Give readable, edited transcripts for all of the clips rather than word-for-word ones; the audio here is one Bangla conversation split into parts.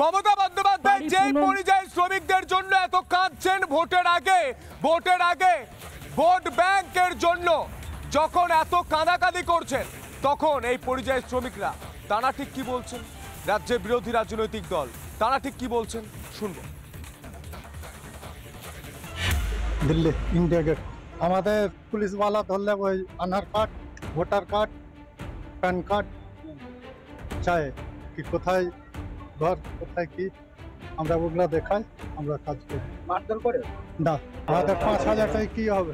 মমতা বন্দ্যোপাধ্যায় যে পরিযায়ী শ্রমিকদের জন্য এত কাঁদছেন ভোটের আগে ভোট ব্যাংকের জন্য যখন এত কাঁদাকাঁদি করছেন, তখন এই পরিযায়ী শ্রমিকরা তারা ঠিক কি বলছেন? রাজ্যের বিরোধী রাজনৈতিক দল তারা ঠিক কি বলছেন শুনবো। দিল্লি ইন্ডিয়া গেট আমাদের পুলিশওয়ালা ধরলে ওই Aadhaar card, voter card, PAN card চায় কি কোথায় ঘর কোথায় কি আমরা ওগুলা দেখাই, আমরা কাজ করি। মারধর করে না, আমাদের 5,000 টাকা কি হবে?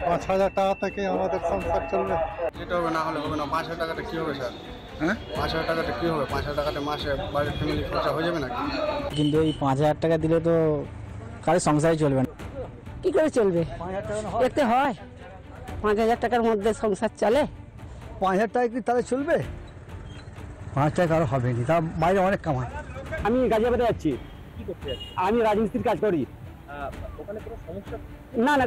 5,000 টাকা থেকে আমাদের সংসার চলবে? যেটা হবে না হলে হবে না। 5,000 টাকাটা কি হবে স্যার? হ্যাঁ, 5,000 টাকাটা কি হবে? 5,000 টাকাটা মাসে বাড়ির ফ্যামিলি খরচা হয়ে যাবে নাকি? কিন্তু এই 5,000 টাকা দিলে তো কারো সংসারই চলবে না। কি করে চলবে? এতে হয় 5,000 টাকার মধ্যে সংসার চলে? 5,000 টাকা কি তাহলে চলবে? 5 টাকা কারো হবে না, তার বাইরে অনেক কামায়। আমি গাজিয়াবাদে যাচ্ছি। কি করতে যাচ্ছে? আমি রাজমিস্ত্রির কাজ করি। ওখানে কোনো সমস্যা? না না,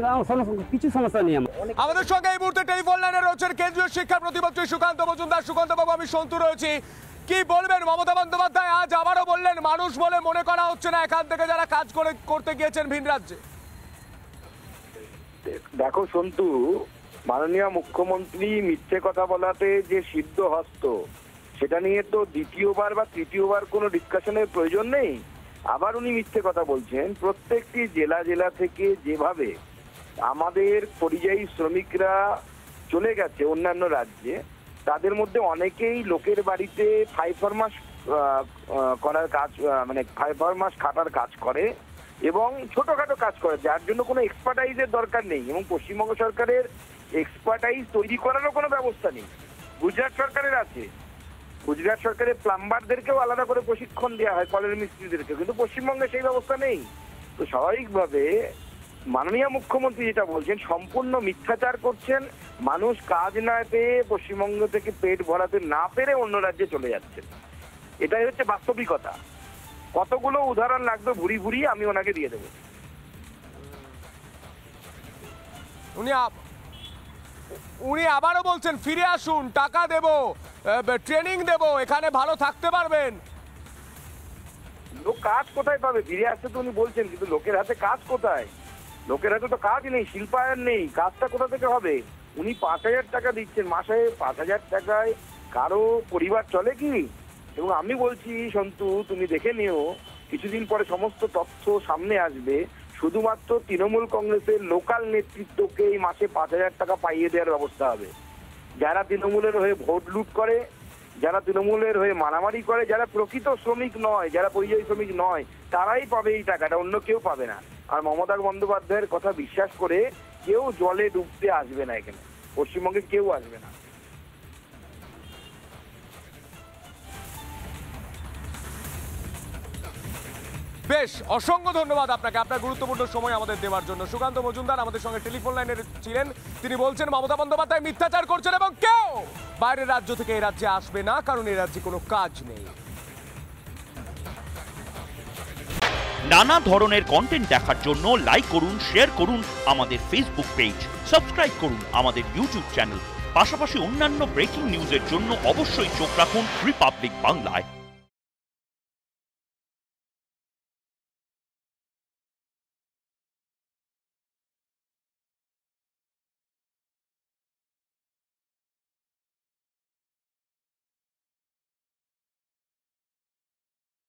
কিছু সমস্যা নেই আমার। আমাদের সঙ্গে এই মুহূর্তে টেলিফোন লাইনে রয়েছেন কেন্দ্রীয় শিক্ষা প্রতিমন্ত্রী সুকান্ত মজুমদার। সুকান্ত বাবু, আমি সন্তু রয়েছি। কি বলবেন? মমতা বন্দ্যোপাধ্যায় আজ আবারও বললেন মানুষ বলে মনে করা হচ্ছে না এখান থেকে যারা কাজ করতে গিয়েছেন ভিন রাজ্যে। দেখো সন্তু, মাননীয় মুখ্যমন্ত্রী মিথ্যে কথা বলাতে যে সিদ্ধ হস্ত, সেটা নিয়ে তো দ্বিতীয়বার বা তৃতীয়বার কোনো ডিসকাশনের প্রয়োজন নেই। আবার উনি মিথ্যে কথা বলছেন। প্রত্যেকটি জেলা থেকে যেভাবে আমাদের পরিযায়ী শ্রমিকরা চলে গেছে অন্যান্য রাজ্যে, তাদের মধ্যে অনেকেই লোকের বাড়িতে 5-4 মাস করার কাজ, মানে 5-4 মাস খাটার কাজ করে এবং ছোটখাটো কাজ করে, যার জন্য কোনো এক্সপার্টাইজের দরকার নেই। এবং পশ্চিমবঙ্গ সরকারের এক্সপার্টাইজ তৈরি করারও কোনো ব্যবস্থা নেই। গুজরাট সরকারের আছে। গুজরাট সরকারের প্লাম্বারদেরকেও আলাদা করে প্রশিক্ষণ দেওয়া হয়, কলের মিস্ত্রিদেরকেও, কিন্তু পশ্চিমবঙ্গে সেই ব্যবস্থা নেই। তো স্বাভাবিকভাবে মাননীয় মুখ্যমন্ত্রী যেটা বলছেন সম্পূর্ণ মিথ্যাচার করছেন। মানুষ কাজ না পেয়ে, পশ্চিমবঙ্গ থেকে পেট ভরাতে না পেরে অন্য রাজ্যে চলে যাচ্ছেন। এটাই হচ্ছে বাস্তবিকতা। কতগুলো উদাহরণ লাগবে ভুরি ভুরি আমি ওনাকে দিয়ে দেবো। উনি আবারও বলছেন ফিরে আসুন, টাকা দেব, ট্রেনিং দেব, এখানে ভালো থাকতে পারবেন। লোক কাজ কোথায় পাবে? ফিরে আসতে তো উনি বলছেন, কিন্তু লোকের হাতে কাজ কোথায়? লোকের হাতে তো কাজ নেই, শিল্পায়ন নেই, কাজটা কোথা থেকে হবে? উনি 5,000 টাকা দিচ্ছেন মাসে। 5,000 টাকায় কারো পরিবার চলে কি? এবং আমি বলছি সন্তু, তুমি দেখে নিও, কিছুদিন পরে সমস্ত তথ্য সামনে আসবে। শুধুমাত্র তৃণমূল কংগ্রেসের লোকাল নেতৃত্বকে এই মাসে 5,000 টাকা পাইয়ে দেওয়ার ব্যবস্থা হবে। যারা তৃণমূলের হয়ে ভোট লুট করে, যারা তৃণমূলের হয়ে মারামারি করে, যারা প্রকৃত শ্রমিক নয়, যারা পরিযায়ী শ্রমিক নয়, তারাই পাবে এই টাকাটা, অন্য কেউ পাবে না। আর মমতা বন্দ্যোপাধ্যায়ের কথা বিশ্বাস করে কেউ জলে ডুবতে আসবে না, এখানে পশ্চিমবঙ্গে কেউ আসবে না। বেশ, অসংখ্য ধন্যবাদ আপনাকে, আপনার গুরুত্বপূর্ণ সময় আমাদের দেওয়ার জন্য। সুকান্ত মজুমদার আমাদের সঙ্গে টেলিফোন লাইনে ছিলেন। তিনি বলছেন মমতা বন্দ্যোপাধ্যায় মিথ্যাচার করছেন এবং কেউ বাইরের রাজ্য থেকে এই রাজ্যে আসবে না, কারণ এই রাজ্যে কোনো কাজ নেই। নানা ধরনের কন্টেন্ট দেখার জন্য লাইক করুন, শেয়ার করুন আমাদের ফেসবুক পেজ, সাবস্ক্রাইব করুন আমাদের ইউটিউব চ্যানেল। পাশাপাশি অন্যান্য ব্রেকিং নিউজের জন্য অবশ্যই চোখ রাখুন রিপাবলিক বাংলায়।